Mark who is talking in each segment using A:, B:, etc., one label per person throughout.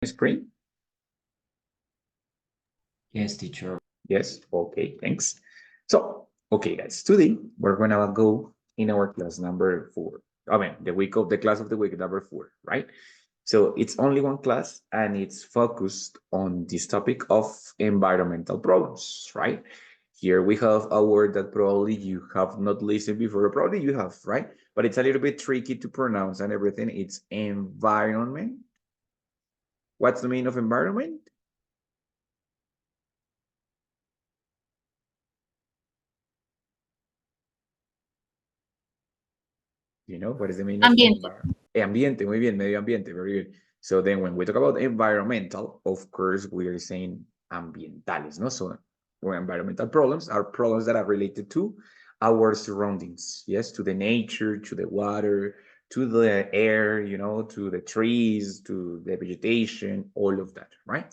A: screen?
B: Yes, teacher.
A: Yes, okay, thanks. So, okay, guys, today we're gonna go in our class number 4. I mean, the class of the week number 4, right? So it's only one class and it's focused on this topic of environmental problems, right? Here we have a word that probably you have not listened before, probably you have, right? But it's a little bit tricky to pronounce and everything. It's environment. What's the meaning of environment? You know, what is the meaning of
C: Ambiente.
A: environment? Ambiente, muy bien, medio ambiente, very good. So then when we talk about environmental, of course, we are saying ambientales, no? So environmental problems are problems that are related to our surroundings, yes, to the nature, to the water, to the air, you know, to the trees, to the vegetation, all of that, right?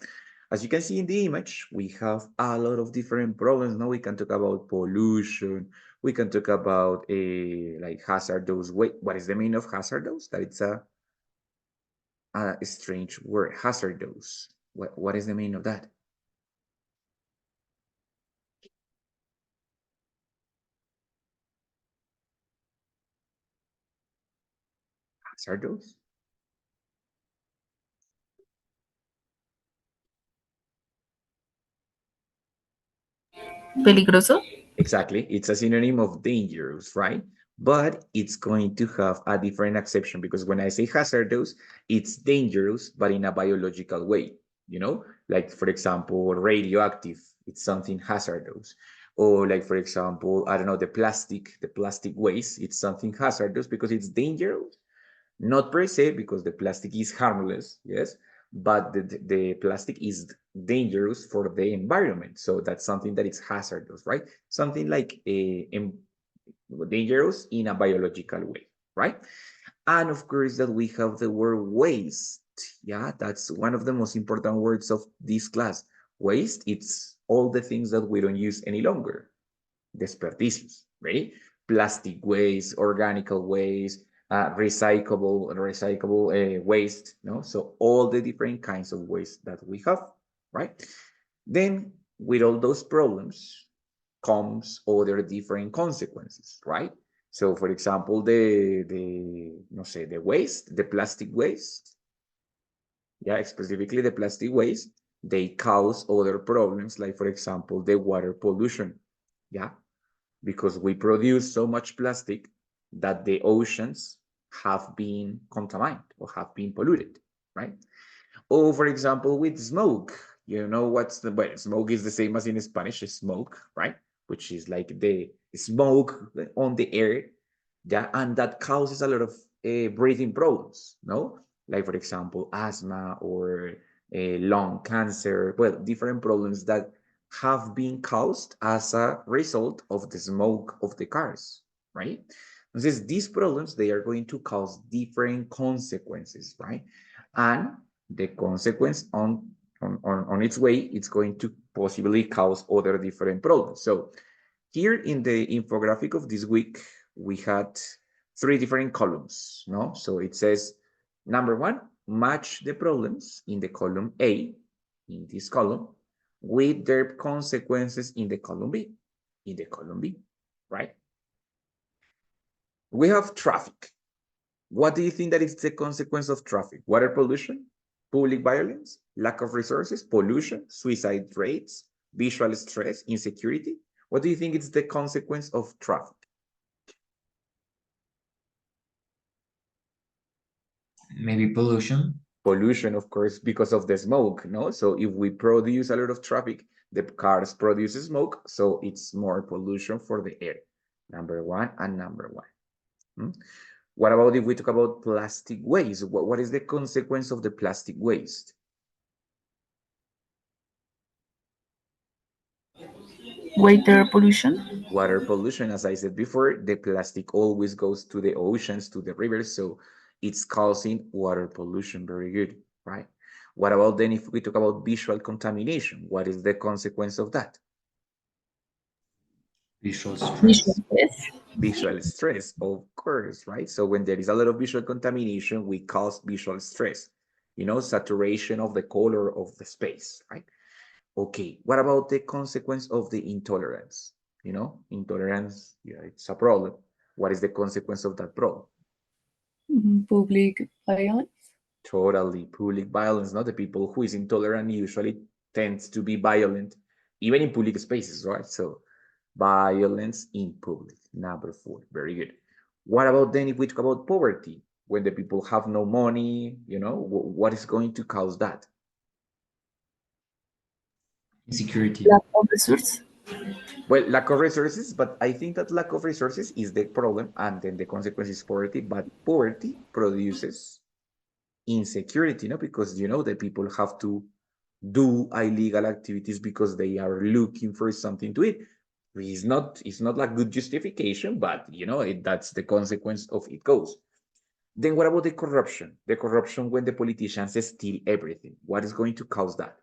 A: As you can see in the image, we have a lot of different problems. Now we can talk about pollution, we can talk about a like hazardous waste. What is the meaning of hazardous? That it's a strange word. Hazardous. What is the meaning of that? Hazardous.
C: Peligroso.
A: Exactly. It's a synonym of dangerous, right? But it's going to have a different exception because when I say hazardous, it's dangerous, but in a biological way, you know, like for example, radioactive, it's something hazardous. Or like, for example, I don't know, the plastic waste, it's something hazardous because it's dangerous, not per se because the plastic is harmless, yes, but the plastic is dangerous for the environment. So that's something that is hazardous, right? Something like dangerous in a biological way, right? And of course, that we have the word waste. Yeah, that's one of the most important words of this class. Waste, it's all the things that we don't use any longer. Desperdicios, right? Plastic waste, organical waste, recyclable waste, no? So all the different kinds of waste that we have, right? Then with all those problems comes other different consequences, right? So for example, no sé, the waste, the plastic waste, yeah, specifically the plastic waste, they cause other problems, like for example, the water pollution, yeah, because we produce so much plastic that the oceans have been contaminated or have been polluted, right? Or for example, with smoke, you know what's the well, smoke is the same as in Spanish, smoke, right? Which is like the smoke on the air, yeah, and that causes a lot of breathing problems, no? Like for example, asthma or lung cancer, well, different problems that have been caused as a result of the smoke of the cars, right? Entonces, these problems, they are going to cause different consequences, right? And the consequence on its way, it's going to possibly cause other different problems. So here in the infographic of this week, we had 3 different columns, no? So it says, number 1, match the problems in the column A, in this column, with their consequences in the column B, right? We have traffic. What do you think that is the consequence of traffic? Water pollution, public violence, lack of resources, pollution, suicide rates, visual stress, insecurity? What do you think is the consequence of traffic?
B: Maybe pollution.
A: Pollution, of course, because of the smoke, no? So if we produce a lot of traffic, the cars produce smoke, so it's more pollution for the air. Number 1 and number 1. Hmm? What about if we talk about plastic waste? What is the consequence of the plastic waste?
C: Water pollution.
A: Water pollution, as I said before, the plastic always goes to the oceans, to the rivers, so it's causing water pollution. Very good, right? What about then if we talk about visual contamination? What is the consequence of that?
B: Visual
C: Visual
B: stress.
C: stress.
A: Visual stress, of course, right? So when there is a lot of visual contamination, we cause visual stress. saturation of the color of the space, right? Okay, what about the consequence of the intolerance? Intolerance, yeah, it's a problem. What is the consequence of that problem?
C: Public violence.
A: Totally, public violence. Not the people who is intolerant usually tends to be violent, even in public spaces, right? So violence in public, number 4. Very good. What about then if we talk about poverty? When the people have no money, what is going to cause that?
B: Insecurity.
C: Lack of resources.
A: Well, lack of resources, but I think that lack of resources is the problem, and then the consequence is poverty. But poverty produces insecurity, because the people have to do illegal activities because they are looking for something to eat. It's not like good justification, but that's the consequence of it goes. Then what about the corruption? The corruption when the politicians steal everything. What is going to cause that?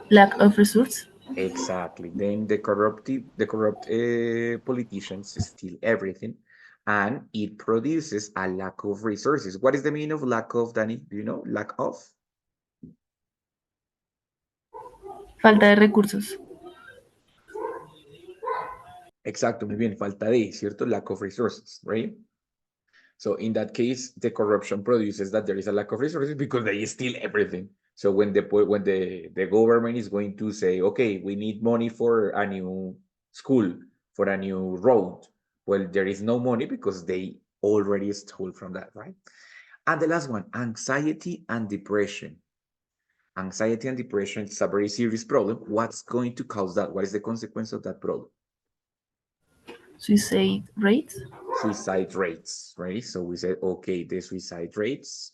C: Lack of resources.
A: Exactly. Then the corrupt politicians steal everything, and it produces a lack of resources. What is the meaning of lack of, Danny? Do you know? Lack of?
C: Falta de recursos.
A: Exacto, muy bien. Falta de, ¿cierto? Lack of resources, right? So in that case, the corruption produces that there is a lack of resources because they steal everything. So when the government is going to say, okay, we need money for a new school, for a new road, well, there is no money because they already stole from that, right? And the last one, anxiety and depression. Anxiety and depression is a very serious problem. What's going to cause that? What is the consequence of that problem?
C: Suicide rates.
A: Suicide rates, right? So we said, okay, the suicide rates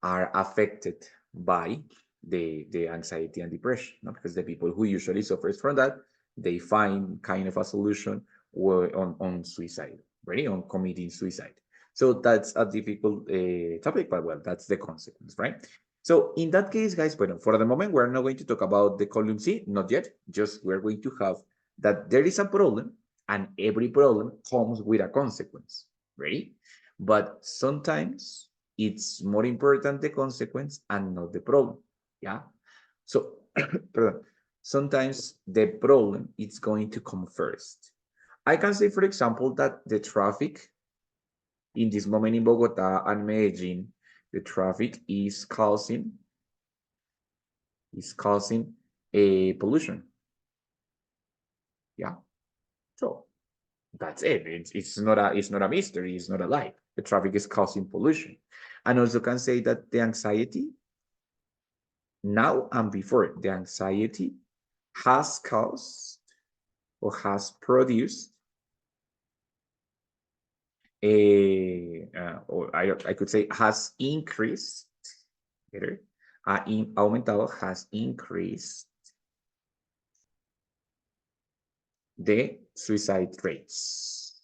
A: are affected by the anxiety and depression, because the people who usually suffers from that, they find kind of a solution on suicide, right? On committing suicide. So that's a difficult topic, but well, that's the consequence, right? So in that case, guys, bueno, for the moment, we're not going to talk about the column C, not yet. Just we're going to have that there is a problem, and every problem comes with a consequence, right? But sometimes it's more important the consequence and not the problem. Yeah. So, pardon, sometimes the problem is going to come first. I can say, for example, that the traffic in this moment in Bogota and Medellin, the traffic is causing a pollution. Yeah. So that's it. It's not a mystery. It's not a lie. The traffic is causing pollution. And also can say that the anxiety now and before, the anxiety has caused or has produced or I could say has increased, better, aumentado, has increased the suicide rates.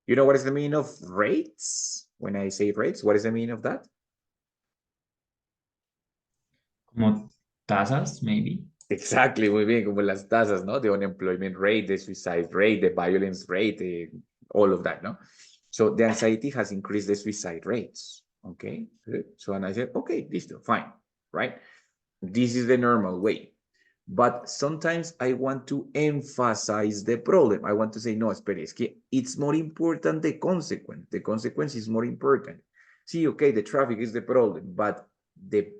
A: You know what is the meaning of rates? When I say rates, what is the meaning of that?
B: Como tasas, maybe.
A: Exactly, muy bien, como las tasas, ¿no? The unemployment rate, the suicide rate, the violence rate, all of that, no? So the anxiety has increased the suicide rates, okay? Good. So, and I said, okay, listo, fine, right? This is the normal way. But sometimes I want to emphasize the problem. I want to say, no, espere, es que it's more important the consequence. The consequence is more important. See, okay, the traffic is the problem, but the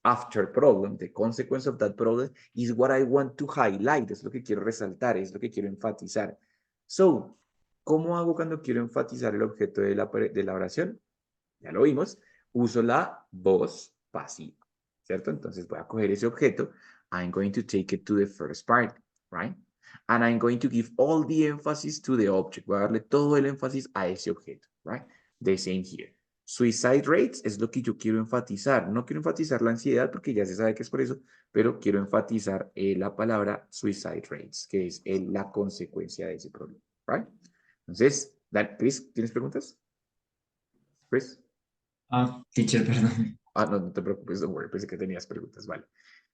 A: after problem, the consequence of that problem is what I want to highlight, es lo que quiero resaltar, es lo que quiero enfatizar. So, ¿cómo hago cuando quiero enfatizar el objeto de la oración? Ya lo vimos, uso la voz pasiva, ¿cierto? Entonces voy a coger ese objeto, I'm going to take it to the first part, right? And I'm going to give all the emphasis to the object, voy a darle todo el énfasis a ese objeto, right? The same here. Suicide rates es lo que yo quiero enfatizar. No quiero enfatizar la ansiedad porque ya se sabe que es por eso, pero quiero enfatizar la palabra suicide rates, que es la consecuencia de ese problema, right? Entonces, Chris, ¿tienes preguntas? Chris?
B: Ah, teacher, perdón.
A: Ah, no, no te preocupes, don't worry, pensé que tenías preguntas, vale.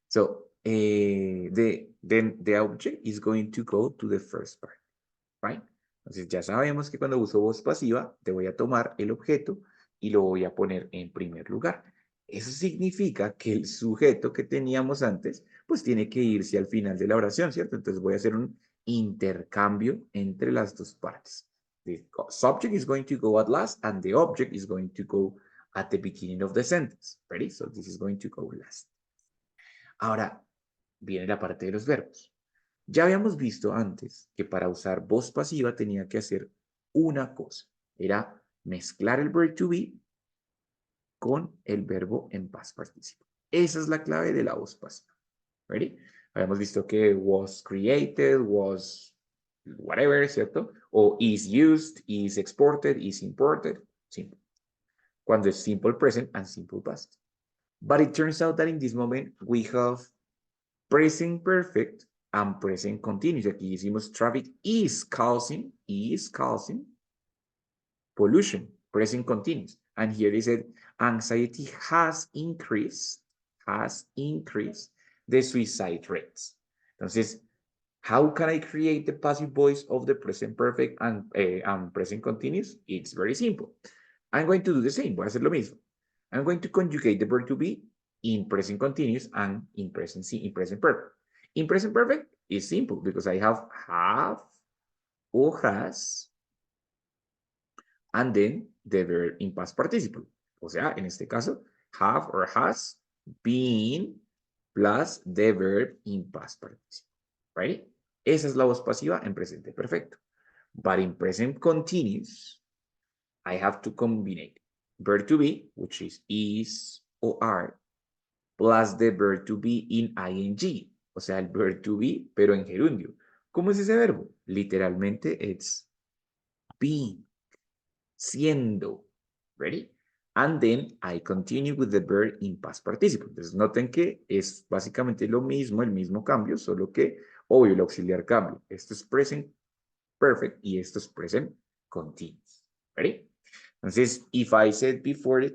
A: So, then the object is going to go to the first part, right? Entonces ya sabemos que cuando uso voz pasiva, te voy a tomar el objeto y lo voy a poner en primer lugar. Eso significa que el sujeto que teníamos antes, pues tiene que irse al final de la oración, ¿cierto? Entonces voy a hacer un intercambio entre las dos partes. The subject is going to go at last and the object is going to go at the beginning of the sentence. Ready? So this is going to go last. Ahora viene la parte de los verbos. Ya habíamos visto antes que para usar voz pasiva tenía que hacer una cosa. Era mezclar el verb to be con el verbo en past participle. Esa es la clave de la voz pasiva. Ready? Habíamos visto que was created, was whatever, ¿cierto? O is used, is exported, is imported. Simple. Cuando es simple present and simple past. But it turns out that in this moment we have present perfect and present continuous. Aquí decimos traffic is causing pollution, present continuous. And here they said anxiety has increased the suicide rates. Entonces, how can I create the passive voice of the present perfect and present continuous? It's very simple. I'm going to do the same. Voy a hacer lo mismo. I'm going to conjugate the verb to be in present continuous and in present perfect. In present perfect is simple because I have or has, and then the verb in past participle. O sea, en este caso, have or has been plus the verb in past participle. Right? Esa es la voz pasiva en presente perfecto. But in present continuous, I have to combine verb to be, which is or are, plus the verb to be in ing. O sea, el verb to be, pero en gerundio. ¿Cómo es ese verbo? Literalmente, it's being, siendo. Ready? And then I continue with the verb in past participle. Entonces, noten que es básicamente lo mismo, el mismo cambio, solo que, obvio, el auxiliar cambio. Esto es present perfect y esto es present continuous. Ready? Entonces, if I said before,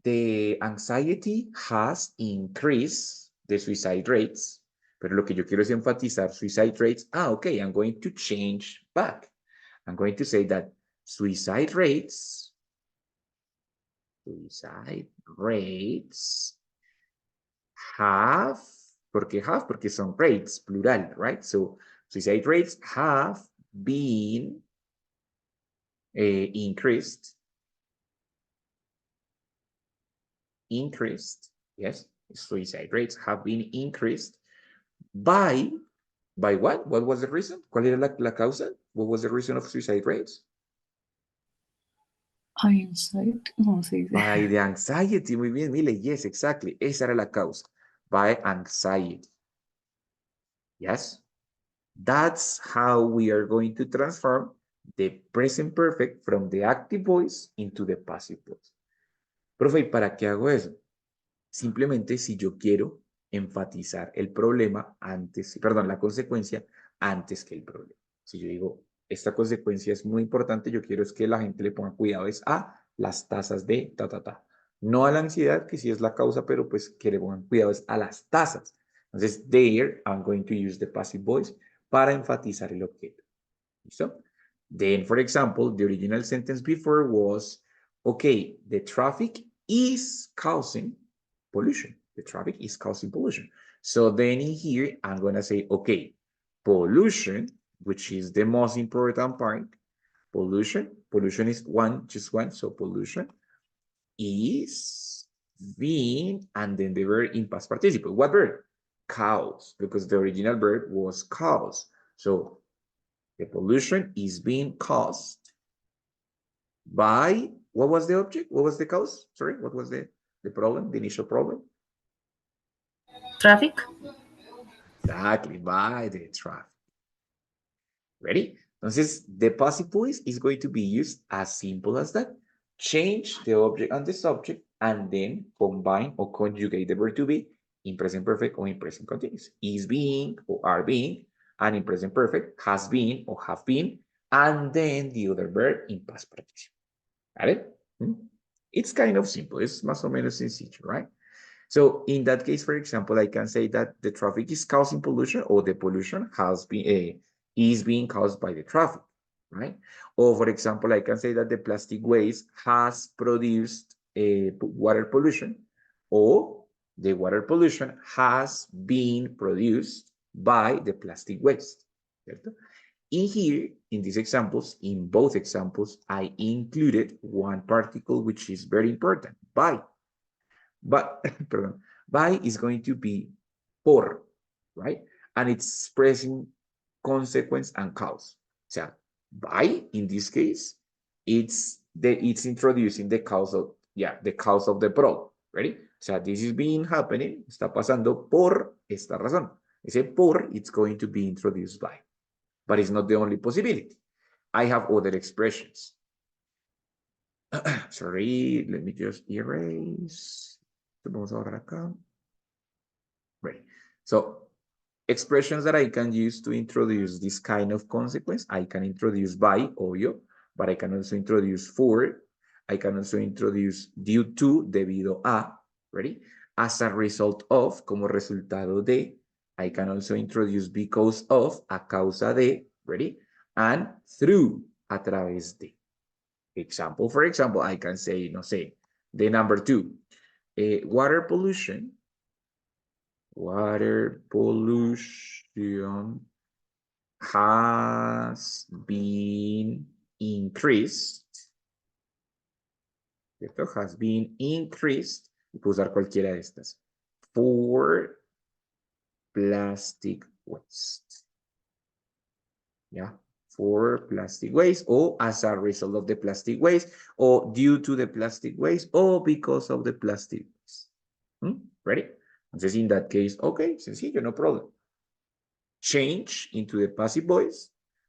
A: the anxiety has increased the suicide rates, pero lo que yo quiero es enfatizar suicide rates. Okay, I'm going to change back. I'm going to say that suicide rates have, porque son rates, plural, right? So suicide rates have been increased, yes, suicide rates have been increased by what? What was the reason? ¿Cuál era la causa? What was the reason of suicide rates?
C: Anxiety, ¿cómo se dice?
A: By the anxiety, muy bien, Mile, yes, exactly. Esa era la causa. By anxiety. Yes? That's how we are going to transform the present perfect from the active voice into the passive voice. Profe, ¿y para qué hago eso? Simplemente si yo quiero enfatizar el problema antes, perdón, la consecuencia antes que el problema. Si yo digo, esta consecuencia es muy importante, yo quiero es que la gente le ponga cuidado es a las tasas de ta. No a la ansiedad, que sí es la causa, pero pues que le pongan cuidado es a las tasas. Entonces, there, I'm going to use the passive voice para enfatizar el objeto. ¿Listo? Then, for example, the original sentence before was, okay, the traffic is causing pollution. The traffic is causing pollution. So then in here, I'm going to say, okay, pollution, which is the most important part, pollution is just one, so pollution is being, and then the verb in past participle. What verb? Cause, because the original verb was cause. So the pollution is being caused by, what was the object? What was the cause? Sorry, what was the problem, the initial problem?
C: Traffic.
A: Exactly, by the traffic. Ready? Entonces, the passive voice is going to be used as simple as that. Change the object and the subject, and then combine or conjugate the verb to be in present perfect or in present continuous. Is being or are being, and in present perfect, has been or have been, and then the other verb in past participle. Got it? It's kind of simple. It's más o menos sencillo, right? So in that case, for example, I can say that the traffic is causing pollution, or the pollution has been is being caused by the traffic, right? Or for example, I can say that the plastic waste has produced water pollution, or the water pollution has been produced by the plastic waste. ¿Cierto? In here, in these examples, in both examples, I included one particle which is very important, by. But, perdón, by is going to be por, right? And it's expressing consequence and cause. So by, in this case, it's introducing the cause of, the cause of the problem. Ready? So this is being happening, está pasando por esta razón. Ese por, it's going to be introduced by. But it's not the only possibility. I have other expressions. Sorry, let me just erase. Vamos a borrar acá. Right. So expressions that I can use to introduce this kind of consequence, I can introduce by, obvio, but I can also introduce for. I can also introduce due to, debido a, ready? As a result of, como resultado de. I can also introduce because of, a causa de, ready? And through, a través de. Example, for example, I can say, no sé, the number 2, water pollution has been increased. ¿Cierto? Has been increased. Y puedo usar cualquiera de estas. For plastic waste. Yeah. For plastic waste, or as a result of the plastic waste, or due to the plastic waste, or because of the plastic waste. Ready? Entonces, in that case, okay, sencillo, no problem. Change into the passive voice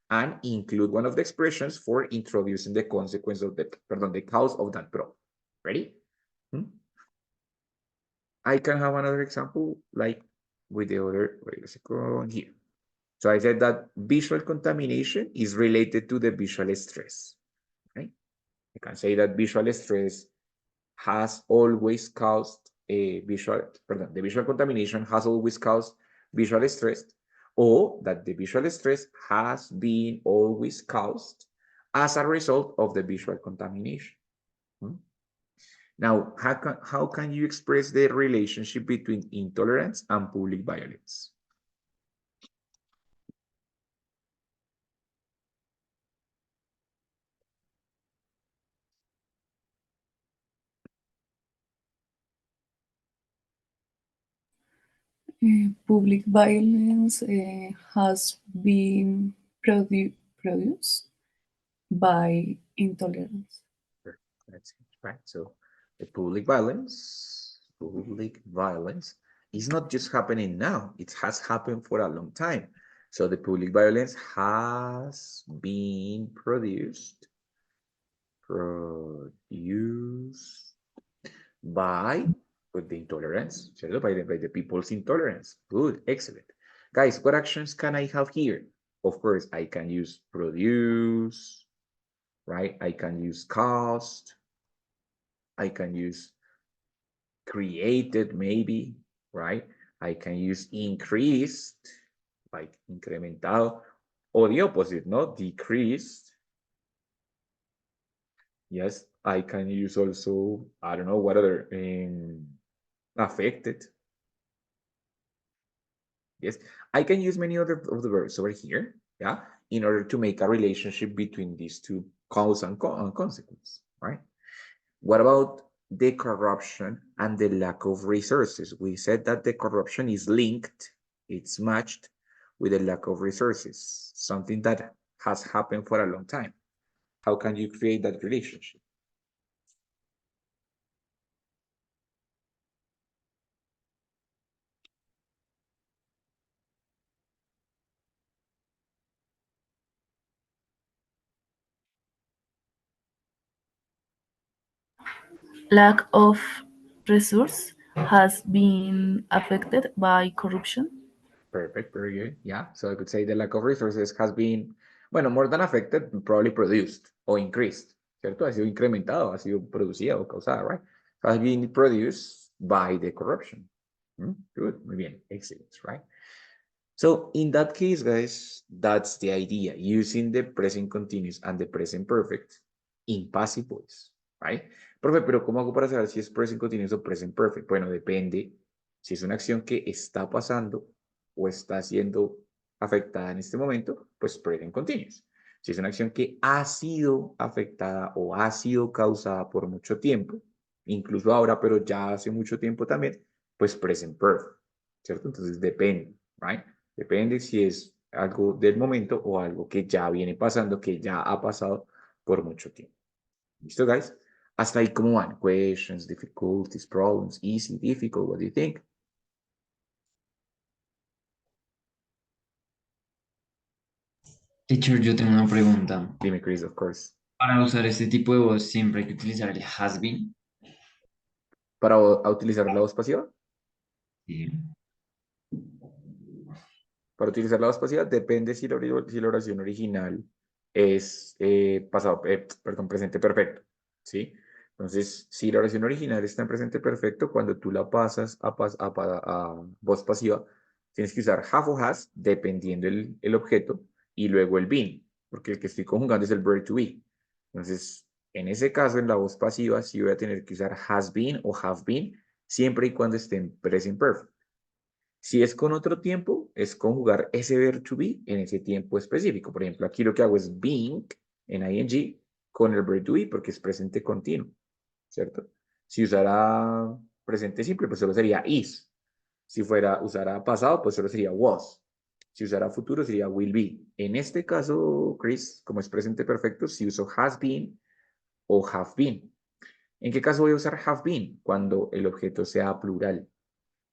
A: and include one of the expressions for introducing the consequence of the, the cause of that problem. Ready? I can have another example, like with the other, wait a second, here. So I said that visual contamination is related to the visual stress, right? I can say that visual stress has always caused the visual contamination has always caused visual stress, or that the visual stress has been always caused as a result of the visual contamination. Now, how can you express the relationship between intolerance and public violence?
C: Public violence has been produced by intolerance.
A: That's it, right? So the public violence is not just happening now. It has happened for a long time. So the public violence has been produced by the intolerance, by the people's intolerance. Good, excellent. Guys, what actions can I have here? Of course, I can use produce, right? I can use caused. I can use created, maybe, right? I can use increased, like incrementado, or the opposite, no? Decreased. Yes, I can use also, I don't know, what other, affected. Yes, I can use many other of the verbs over here, yeah, in order to make a relationship between these two, cause and consequence, right? What about the corruption and the lack of resources? We said that the corruption is linked, it's matched with the lack of resources, something that has happened for a long time. How can you create that relationship?
D: Lack of resource has been affected by corruption.
A: Perfect, very good. Yeah, so I could say the lack of resources has been, bueno, more than affected, probably produced or increased, ¿cierto? Ha sido incrementado, ha sido producida o causada, right? Has been produced by the corruption. Good, muy bien, excellent, right? So in that case, guys, that's the idea, using the present continuous and the present perfect in passive voice, right? Profe, pero ¿cómo hago para saber si es present continuous o present perfect? Bueno, depende si es una acción que está pasando o está siendo afectada en este momento, pues present continuous. Si es una acción que ha sido afectada o ha sido causada por mucho tiempo, incluso ahora, pero ya hace mucho tiempo también, pues present perfect, ¿cierto? Entonces depende, right? Depende si es algo del momento o algo que ya viene pasando, que ya ha pasado por mucho tiempo. ¿Listo, guys? Hasta ahí, ¿cómo van? Questions, difficulties, problems, easy, difficult, what do you think?
B: Teacher, yo tengo una pregunta.
A: Dime, Chris, of course.
B: Para usar este tipo de voz siempre hay que utilizar el has been.
A: ¿Para utilizar la voz pasiva?
B: Sí.
A: Para utilizar la voz pasiva depende si la oración original es perdón, presente perfecto, ¿sí? Entonces, si la oración original está en presente perfecto, cuando tú la pasas a voz pasiva, tienes que usar have o has, dependiendo el objeto, y luego el been, porque el que estoy conjugando es el verb to be. Entonces, en ese caso, en la voz pasiva, sí voy a tener que usar has been o have been, siempre y cuando esté en present perfect. Si es con otro tiempo, es conjugar ese verb to be en ese tiempo específico. Por ejemplo, aquí lo que hago es being en ing con el verb to be porque es presente continuo, ¿cierto? Si usara presente simple, pues solo sería is. Si usara pasado, pues solo sería was. Si usara futuro, sería will be. En este caso, Chris, como es presente perfecto, si uso has been o have been. ¿En qué caso voy a usar have been? Cuando el objeto sea plural.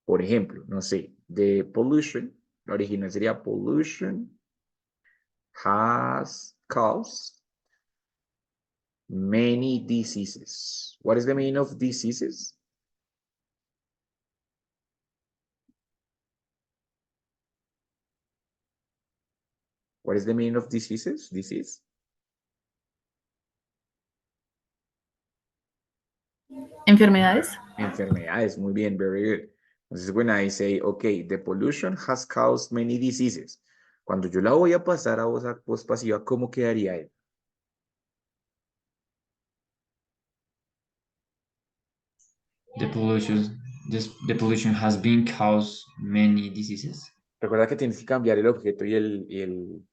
A: Por ejemplo, no sé, de pollution, la original sería pollution has caused many diseases. What is the meaning of diseases? What is the meaning of diseases? Disease.
D: Enfermedades.
A: Enfermedades, muy bien, very good. Entonces, when I say, okay, the pollution has caused many diseases. Cuando yo la voy a pasar a voz pasiva, ¿cómo quedaría él?
B: The pollution, the pollution has been caused many diseases.
A: Recuerda que tienes que cambiar el objeto y el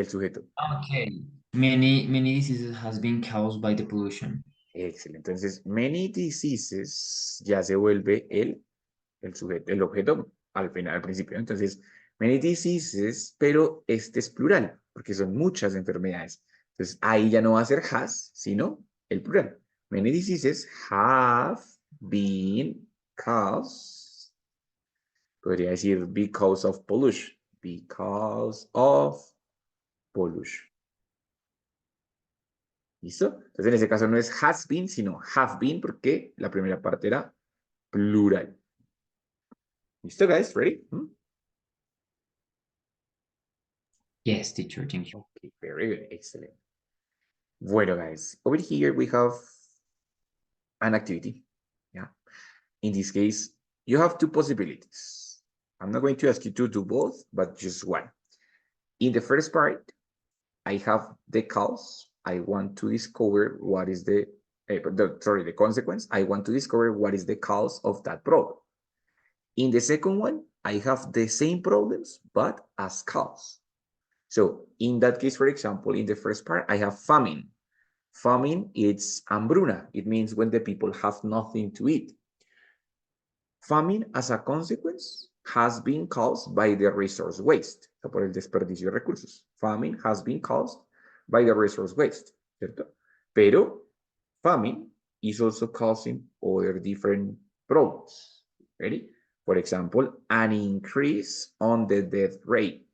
A: sujeto.
B: Okay. Many diseases has been caused by the pollution.
A: Excelente. Entonces, many diseases ya se vuelve el sujeto, el objeto al final, al principio. Entonces, many diseases, pero este es plural, porque son muchas enfermedades. Entonces, ahí ya no va a ser has, sino el plural. Many diseases have been caused, podría decir because of pollution. Because of pollution. ¿Listo? Entonces, en ese caso no es has been, sino have been, porque la primera parte era plural. ¿Listo, guys? Ready?
B: Yes, teacher, thank you.
A: Okay, very good. Excellent. Bueno, guys, over here we have an activity. Yeah. In this case, you have two possibilities. I'm not going to ask you to do both, but just one. In the first part, I have the cause. I want to discover what is the consequence. I want to discover what is the cause of that problem. In the second one, I have the same problems, but as cause. So in that case, for example, in the first part, I have famine. Famine, it's hambruna. It means when the people have nothing to eat. Famine, as a consequence, has been caused by the resource waste. O sea, por el desperdicio de recursos. Famine has been caused by the resource waste, ¿cierto? Pero famine is also causing other different problems. Ready? For example, an increase on the death rate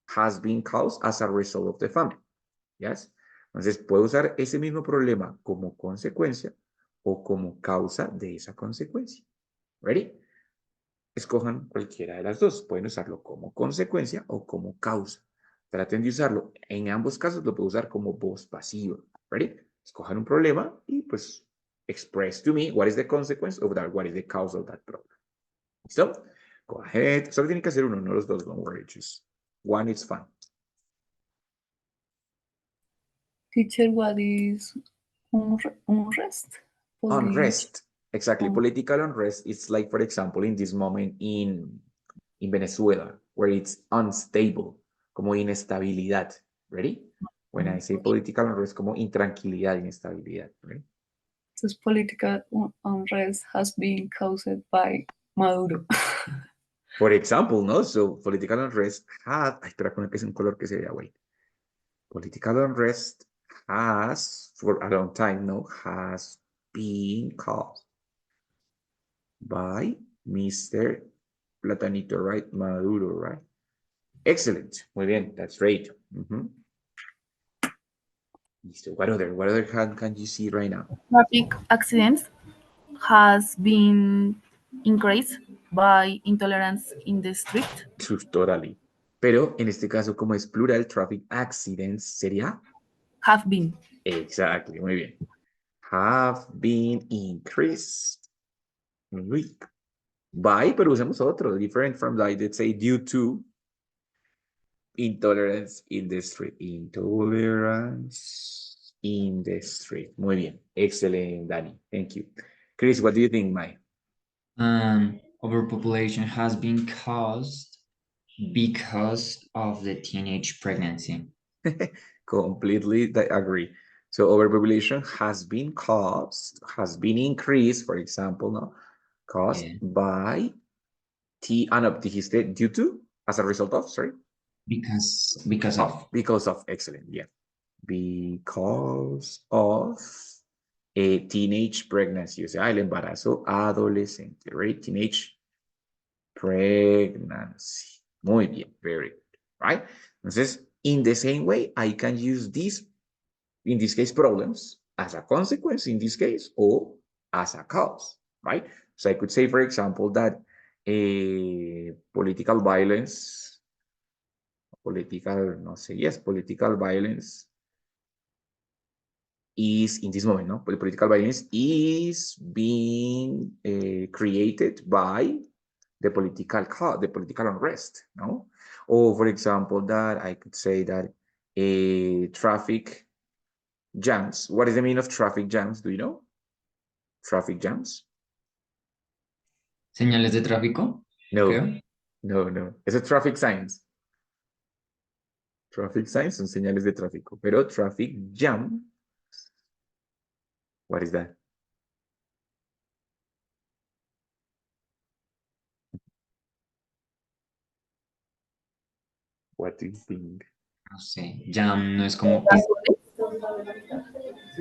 A: has been caused as a result of the famine. Yes? Entonces, puedo usar ese mismo problema como consecuencia o como causa de esa consecuencia. ¿Ready? Escojan cualquiera de las dos. Pueden usarlo como consecuencia o como causa. Traten de usarlo. En ambos casos lo puedo usar como voz pasiva. ¿Ready? Escojan un problema y pues express to me what is the consequence of that, what is the cause of that problem. ¿Listo? Go ahead. Solo tienen que hacer uno, no los dos, don't worry. Just one is fine.
C: Teacher, what is unrest?
A: Unrest. Exactly.
C: Un-
A: Political unrest. It's like, for example, in this moment in Venezuela, where it's unstable, como inestabilidad. Ready? When I say political unrest, como intranquilidad, inestabilidad. Ready?
C: This political unrest has been caused by Maduro.
A: For example, no? So political unrest had, ay, espera, con que es un color que se vea, wait. Political unrest has, for a long time, no, has been caused by Mr. Platanito, right? Maduro, right? Excellent. Muy bien. That's great. Listo. What other can you see right now?
D: Traffic accidents has been increased by intolerance in the street.
A: Totally. Pero en este caso, como es plural, traffic accidents sería.
D: Have been.
A: Exactly. Muy bien. Have been increased. Muy by, pero usamos otro, different from like, let's say, due to intolerance in the street. Intolerance in the street. Muy bien. Excellent, Danny. Thank you. Chris, what do you think, Mai?
B: Overpopulation has been caused because of the teenage pregnancy.
A: Completely agree. So overpopulation has been increased, for example, no? Caused by dijiste due to, as a result of, sorry?
B: Because of.
A: Because of, excellent, yeah. Because of a teenage pregnancy, o sea, el embarazo adolescente, right? Teenage pregnancy. Muy bien, very good, right? Entonces, in the same way, I can use these, in this case, problems as a consequence in this case, or as a cause, right? So I could say, for example, that political violence, political violence is, in this moment, no? Political violence is being created by the political unrest, no? Or, for example, that I could say that traffic jams. What is the meaning of traffic jams? Do you know? Traffic jams?
B: Señales de tráfico.
A: No,
B: Creo.
A: no. It's a traffic signs. Traffic signs son señales de tráfico, pero traffic jam, what is that? What do you think?
B: No sé. Jam no es como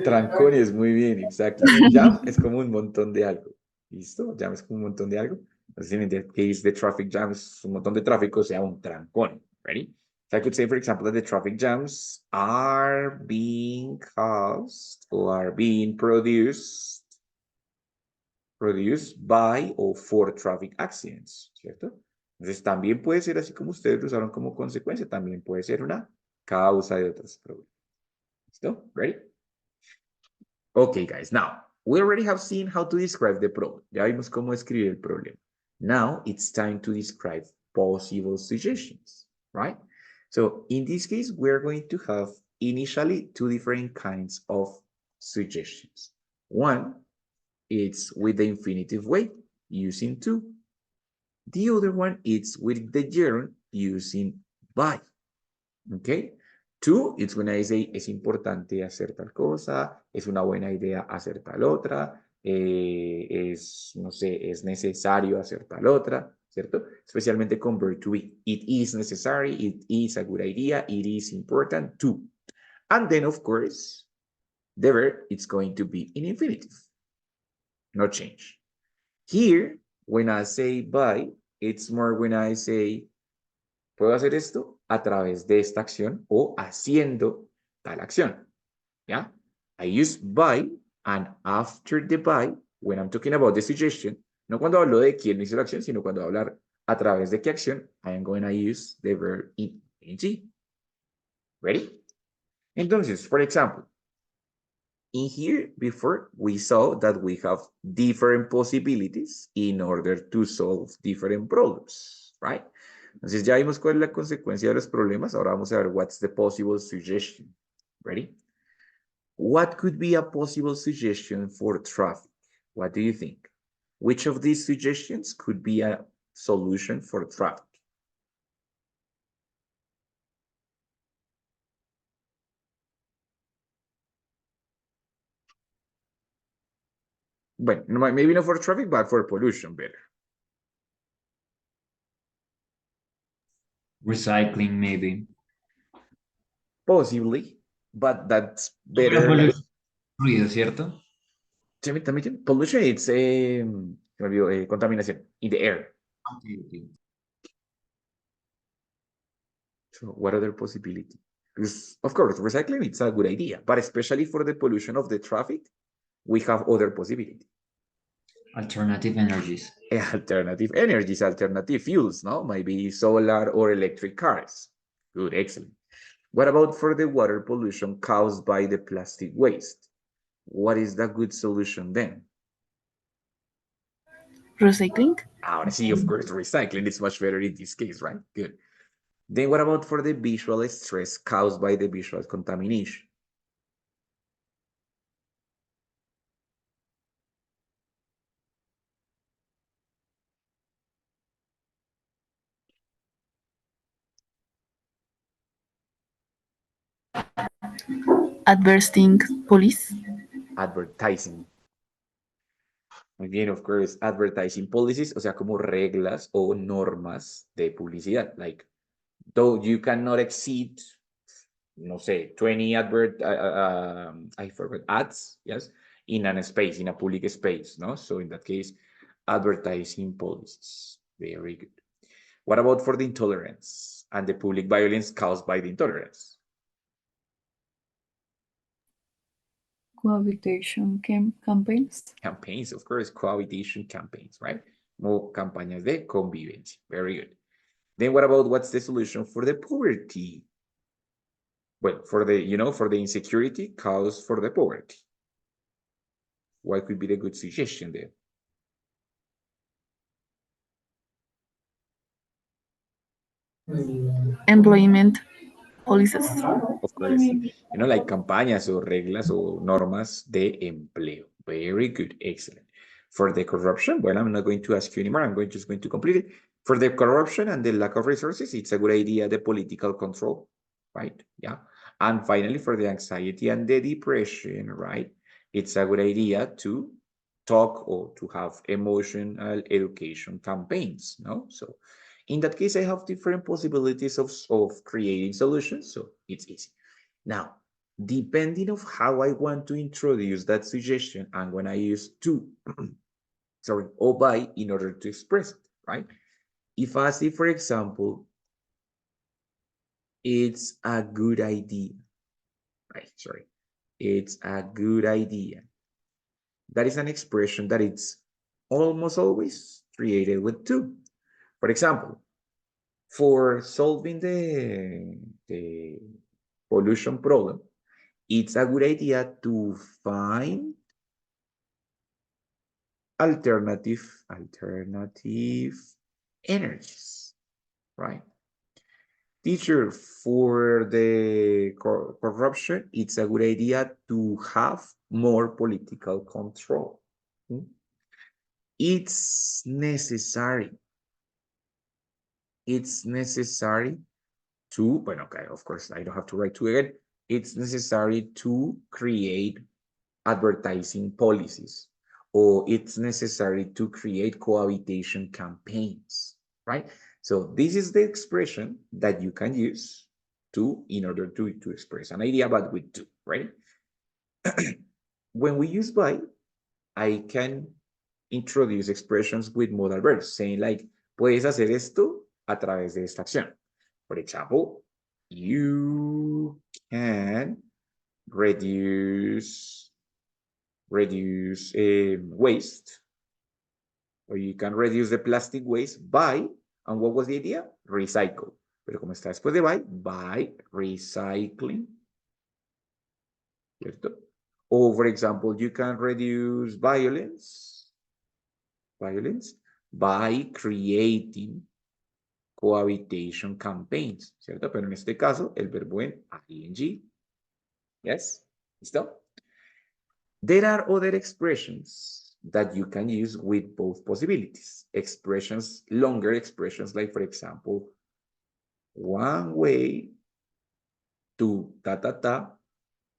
A: Trancones, muy bien, exacto. Jam es como un montón de algo. ¿Listo? Jam es como un montón de algo. Entonces, en el case de traffic jam es un montón de tráfico, o sea, un trancón. Ready? So I could say, for example, that the traffic jams are being caused or are being produced by or for traffic accidents, ¿cierto? Entonces, también puede ser así como ustedes lo usaron como consecuencia, también puede ser una causa de otros problemas. ¿Listo? Ready? Okay, guys, now, we already have seen how to describe the problem. Ya vimos cómo escribir el problema. Now, it's time to describe possible suggestions, right? So, in this case, we're going to have initially two different kinds of suggestions. One, it's with the infinitive way, using to. The other one is with the gerund, using by. Okay? To, it's when I say es importante hacer tal cosa, es una buena idea hacer tal otra, no sé, es necesario hacer tal otra, ¿cierto? Especialmente con verb to be. It is necessary, it is a good idea, it is important to. And then, of course, the verb, it's going to be in infinitive. No change. Here, when I say by, it's more when I say, puedo hacer esto a través de esta acción o haciendo tal acción. ¿Ya? I use by, and after the by, when I'm talking about the suggestion, no cuando hablo de quién hizo la acción, sino cuando hablar a través de qué acción, I am going to use the verb in ing. Ready? Entonces, for example, in here before we saw that we have different possibilities in order to solve different problems, right? Entonces ya vimos cuál es la consecuencia de los problemas. Ahora vamos a ver what's the possible suggestion. Ready? What could be a possible suggestion for traffic? What do you think? Which of these suggestions could be a solution for traffic? Well, maybe not for traffic, but for pollution better.
B: Recycling, maybe.
A: Possibly, but that's
B: Pero
A: better.
B: pollution, ruido, ¿cierto?
A: También, pollution, it's se me olvidó, contaminación in the air.
B: Okay, okay.
A: So what other possibility? Because of course, recycling, it's a good idea, but especially for the pollution of the traffic, we have other possibility.
B: Alternative energies.
A: Alternative energies, alternative fuels, no? Maybe solar or electric cars. Good, excellent. What about for the water pollution caused by the plastic waste? What is the good solution then?
D: Recycling.
A: Ahora sí, of course, recycling is much better in this case, right? Good. Then what about for the visual stress caused by the visual contamination?
D: Advertising police.
A: Advertising. Muy bien, of course, advertising policies, o sea, como reglas o normas de publicidad. Like, though you cannot exceed, no sé, 20 I forgot, ads, yes, in a space, in a public space, no? So in that case, advertising policies. Very good. What about for the intolerance and the public violence caused by the intolerance?
C: Cohabitation campaigns.
A: Campaigns, of course, cohabitation campaigns, right? More campañas de convivencia. Very good. Then what about what's the solution for the poverty? Well, for the, for the insecurity caused for the poverty. What could be the good suggestion there?
D: Employment policies.
A: Of course, like campañas o reglas o normas de empleo. Very good, excellent. For the corruption, well, I'm not going to ask you anymore. I'm just going to complete it. For the corruption and the lack of resources, it's a good idea, the political control, right? Yeah. And finally, for the anxiety and the depression, right? It's a good idea to talk or to have emotional education campaigns, no? So in that case, I have different possibilities of creating solutions, so it's easy. Now, depending of how I want to introduce that suggestion, I'm going to use to, sorry, or by in order to express it, right? If I say, for example, it's a good idea, right? Sorry, it's a good idea. That is an expression that it's almost always created with to. For example, for solving the pollution problem, it's a good idea to find alternative energies, right? Teacher, for the corruption, it's a good idea to have more political control. It's necessary. It's necessary to, but okay, of course, I don't have to write to again. It's necessary to create advertising policies, or it's necessary to create cohabitation campaigns, right? So this is the expression that you can use in order to express an idea, but with to, right? When we use by, I can introduce expressions with modal verbs, saying like, puedes hacer esto a través de esta acción. For example, you can reduce waste, or you can reduce the plastic waste by, and what was the idea? Recycle. Pero como está después de by recycling, ¿cierto? Or for example, you can reduce violence by creating cohabitation campaigns, ¿cierto? Pero en este caso, el verbo en ing. Yes? ¿Listo? There are other expressions that you can use with both possibilities. Expressions, longer expressions, like for example, one way to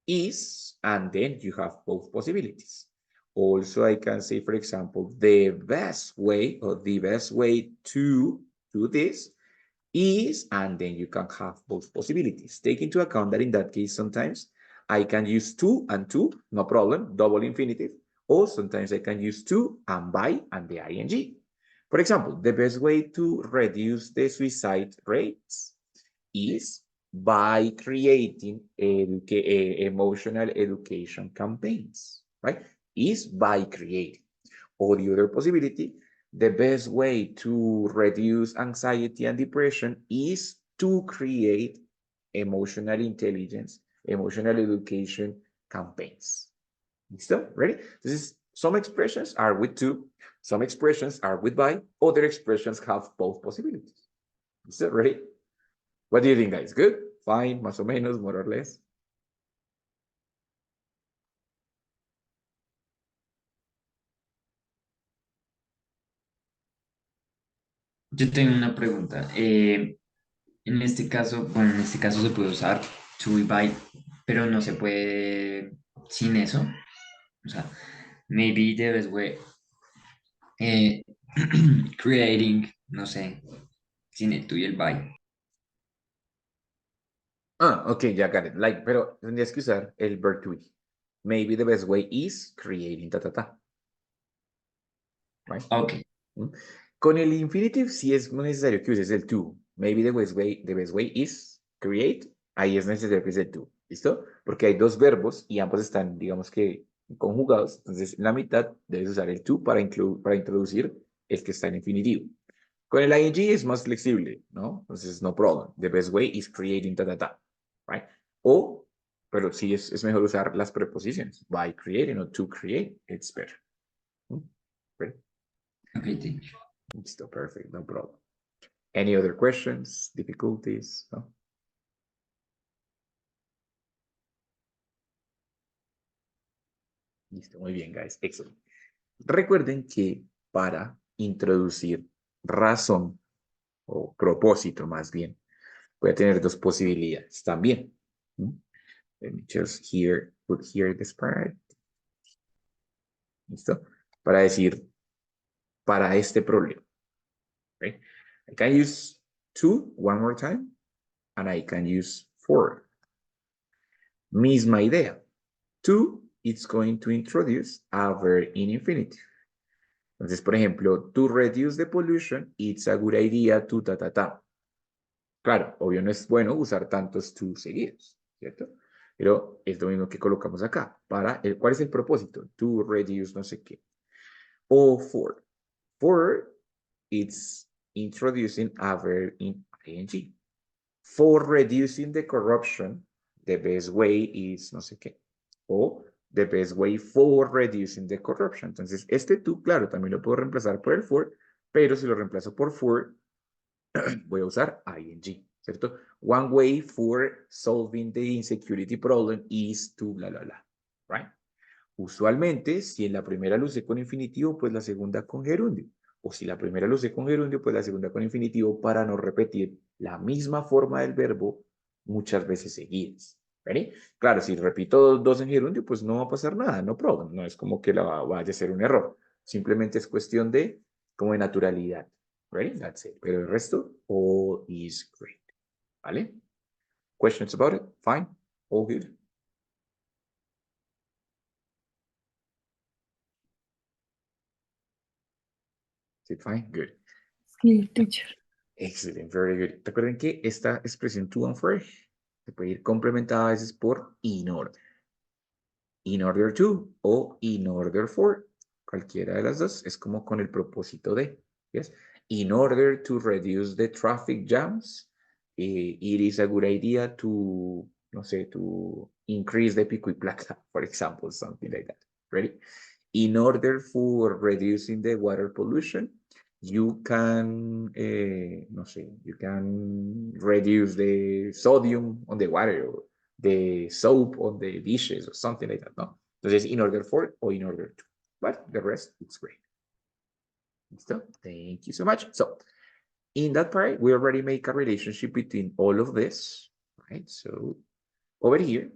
A: is, and then you have both possibilities. Also, I can say, for example, the best way or the best way to do this is, and then you can have both possibilities. Take into account that in that case, sometimes I can use to and to, no problem, double infinitive, or sometimes I can use to and by and the ing. For example, the best way to reduce the suicide rates is by creating emotional education campaigns, right? Is by creating. Or the other possibility, the best way to reduce anxiety and depression is to create emotional intelligence, emotional education campaigns. ¿Listo? Ready? Some expressions are with to, some expressions are with by, other expressions have both possibilities. ¿Listo? Ready? What do you think, guys? Good? Fine? Más o menos, more or less?
B: Yo tengo una pregunta. En este caso, bueno, en este caso se puede usar to y by, pero no se puede sin eso. O sea, maybe the best way, creating, no sé, sin el to y el by.
A: Ah, ok, ya got it. Like, pero tendrías que usar el verb to be. Maybe the best way is creating Right?
B: Ok,
A: Con el infinitive sí es necesario que uses el to. Maybe the best way is create. Ahí es necesario que use el to. ¿Listo? Porque hay dos verbos y ambos están, digamos que, conjugados. Entonces, en la mitad debes usar el to para introducir el que está en infinitivo. Con el ing es más flexible, ¿no? Entonces, no problem. The best way is creating right? O, pero sí es mejor usar las preposiciones. By creating o to create, it's better. Right?
B: ok, thank you.
A: Listo, perfect, no problem. Any other questions, difficulties? No? Listo, muy bien, guys. Excellent. Recuerden que para introducir razón o propósito más bien, puede tener dos posibilidades también. Let me just put here this part. ¿Listo? Para decir, para este problema. Okay? I can use to one more time, and I can use for. Misma idea. To, it's going to introduce a verb in infinitive. Entonces, por ejemplo, to reduce the pollution, it's a good idea to Claro, obvio no es bueno usar tantos to seguidos, ¿cierto? Pero es lo mismo que colocamos acá. ¿Cuál es el propósito? To reduce no sé qué. O for. For, it's introducing a verb in ing. For reducing the corruption, the best way is no sé qué. O the best way for reducing the corruption. Entonces, este to, claro, también lo puedo reemplazar por el for, pero si lo reemplazo por for, voy a usar ing, ¿cierto? One way for solving the insecurity problem is to bla, bla, bla, right? Usualmente, si en la primera lo usé con infinitivo, pues la segunda con gerundio. O si la primera lo usé con gerundio, pues la segunda con infinitivo para no repetir la misma forma del verbo muchas veces seguidas. ¿Ready? Claro, si repito dos en gerundio, pues no va a pasar nada, no problem. No es como que vaya a ser un error. Simplemente es cuestión de, como de naturalidad. Ready? That's it. Pero el resto, all is great. ¿Vale? Questions about it? Fine? All good? Is it fine? Good.
C: Sí, teacher.
A: Excellent, very good. Recuerden que esta expresión to and for se puede ir complementada a veces por in order. In order to o in order for. Cualquiera de las dos es como con el propósito de. Yes? In order to reduce the traffic jams, it is a good idea to no sé, to increase the pico y placa, for example, something like that. Ready? In order for reducing the water pollution, you can, no sé, you can reduce the sodium on the water or the soap on the dishes or something like that, no? Entonces, in order for or in order to, but the rest, it's great. Listo? Thank you so much. So, in that part, we already make a relationship between all of this, right? So, over here,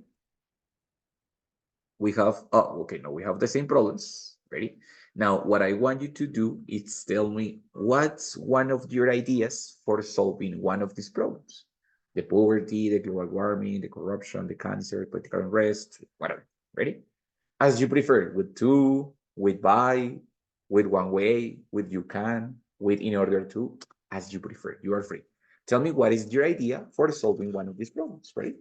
A: we have, oh, okay, no, we have the same problems, ready? Now, what I want you to do is tell me what's one of your ideas for solving one of these problems. The poverty, the global warming, the corruption, the cancer, political unrest, whatever, ready? As you prefer, with to, with by, with one way, with you can, with in order to, as you prefer, you are free. Tell me what is your idea for solving one of these problems, ready?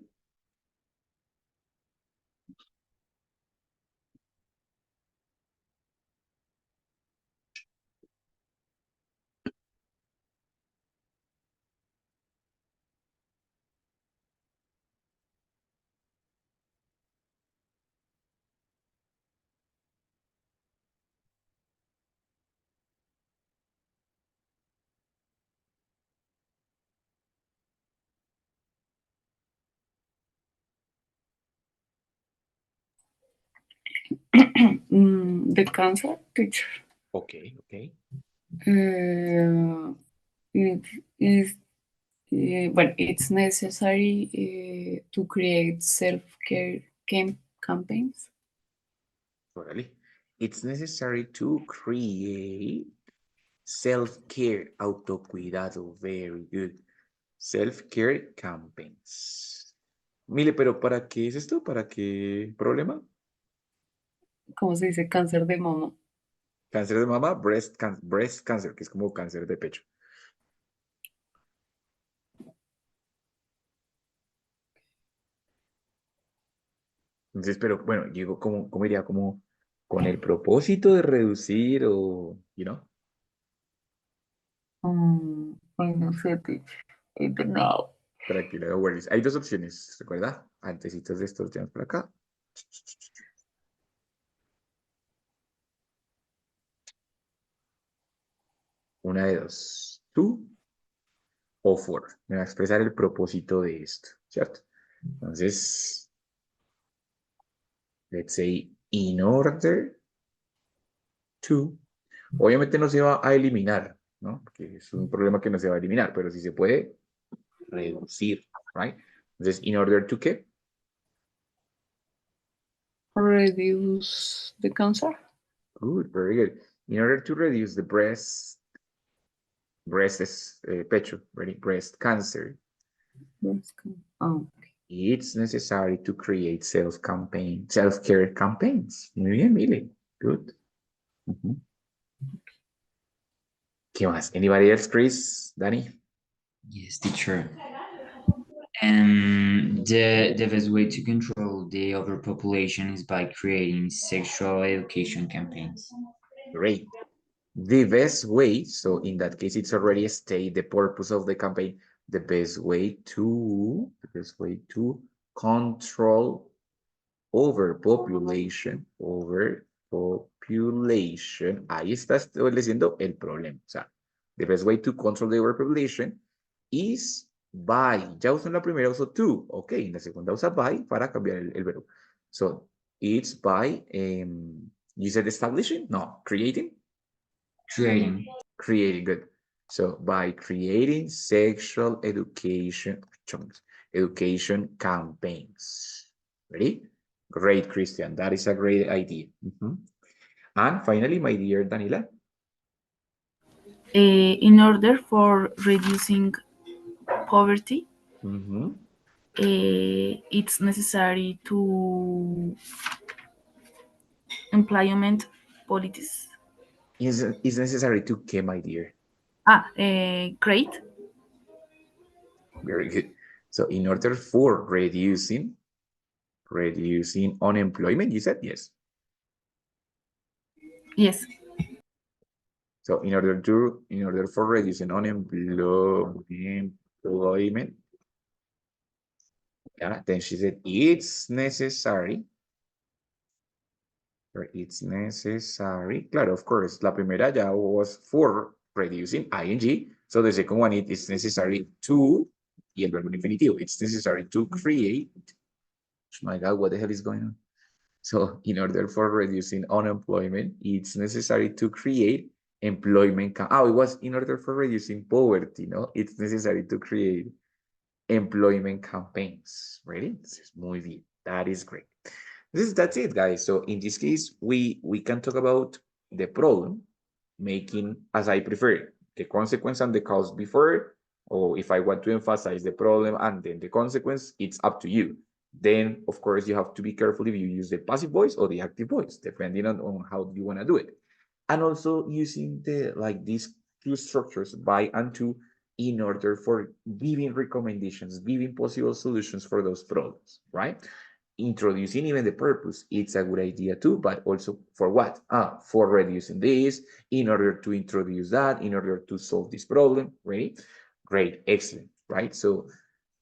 C: The cancer teacher.
A: Okay, okay.
C: It is well, it's necessary to create self-care campaigns.
A: Totally. It's necessary to create self-care, autocuidado. Very good. Self-care campaigns. Mile, pero ¿para qué es esto? ¿Para qué problema?
C: ¿Cómo se dice? Cáncer de mama.
A: Cáncer de mama, breast cancer, que es como cáncer de pecho. Entonces, pero bueno, digo, ¿cómo iría? ¿Como con el propósito de reducir o, you know?
C: Ay, no sé, teacher. I don't know.
A: Tranquila, no worries. Hay dos opciones, ¿recuerda? Antecitos de estos tenemos por acá. Una de dos. Tú o for. Me va a expresar el propósito de esto, ¿cierto? Entonces, let's say, in order to. Obviamente no se va a eliminar, ¿no? Porque es un problema que no se va a eliminar, pero sí se puede reducir, right? Entonces, in order to ¿qué?
C: Reduce the cancer.
A: Good, very good. In order to reduce the breast es pecho, ready? Breast cancer,
C: Oh,
A: it's necessary to create self-care campaigns. Muy bien, Mile. Good. ¿Qué más? Anybody else, Chris? Danny?
B: Yes, teacher. And the best way to control the overpopulation is by creating sexual education campaigns.
A: Great. The best way, so in that case, it's already stated the purpose of the campaign. The best way to control overpopulation. Ahí está estableciendo el problema. O sea, the best way to control the overpopulation is by. Ya usó en la primera, usó to. Ok, en la segunda usa by para cambiar el verbo. So, it's by, you said establishing? No, creating? Creating, good. So, by creating sexual education campaigns. Ready? Great, Christian. That is a great idea. And finally, my dear Danila.
D: In order for reducing poverty, it's necessary to employment policies.
A: Is necessary to ¿qué, my dear?
D: Create.
A: Very good. So, in order for reducing unemployment, you said yes.
D: Yes.
A: So, in order for reducing unemployment, Yeah, then she said, it's necessary. Or it's necessary. Claro, of course, la primera ya was for reducing ing. So the second one, it is necessary to, y el verbo infinitivo, it's necessary to create. Oh my God, what the hell is going on? So in order for reducing unemployment, it's necessary to create employment. It was in order for reducing poverty, no? It's necessary to create employment campaigns. Ready? This is muy bien. That is great. That's it, guys. So in this case, we can talk about the problem, making as I prefer, the consequence and the cause before, or if I want to emphasize the problem and then the consequence, it's up to you. Then, of course, you have to be careful if you use the passive voice or the active voice, depending on how you want to do it. And also using the like these two structures, by and to, in order for giving recommendations, giving possible solutions for those problems, right? Introducing even the purpose, it's a good idea too, but also for what? For reducing this, in order to introduce that, in order to solve this problem, right? Great, excellent, right? So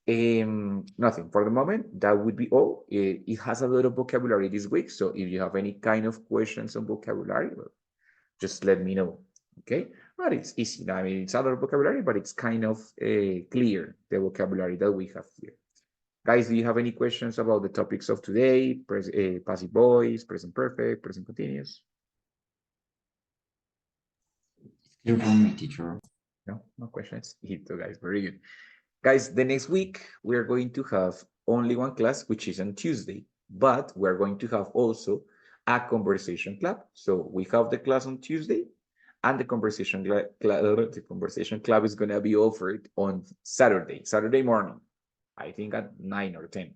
A: nothing for the moment. That would be all. It has a lot of vocabulary this week, so if you have any kind of questions on vocabulary, well, just let me know, okay? But it's easy. I mean, it's a lot of vocabulary, but it's kind of clear, the vocabulary that we have here. Guys, do you have any questions about the topics of today? Passive voice, present perfect, present continuous?
B: Clear for me, teacher.
A: No, no questions. Guys, very good. Guys, the next week we are going to have only one class, which is on Tuesday, but we're going to have also a conversation club. So we have the class on Tuesday, and the conversation club is going to be offered on Saturday morning, I think at 9 or 10.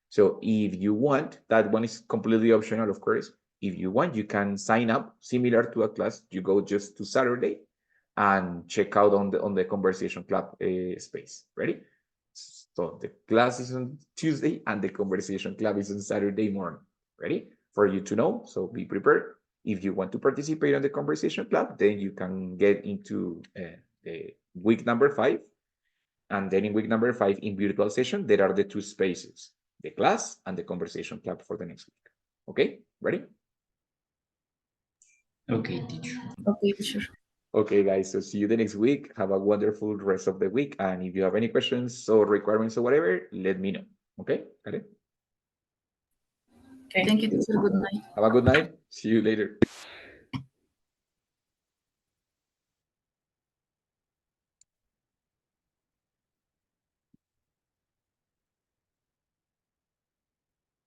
A: So if you want, that one is completely optional, of course. If you want, you can sign up similar to a class. You go just to Saturday and check out on the conversation club space. Ready? So the class is on Tuesday and the conversation club is on Saturday morning. Ready? For you to know, so be prepared. If you want to participate on the conversation club, then you can get into the week number 5. And then in week number 5, in virtual session, there are the 2 spaces, the class and the conversation club for the next week. Okay, ready?
B: Okay, teacher.
D: Okay, teacher.
A: Okay, guys, so see you the next week. Have a wonderful rest of the week. And if you have any questions or requirements or whatever, let me know. Okay, got it?
C: Okay.
D: Thank you, teacher. Good night.
A: Have a good night. See you later.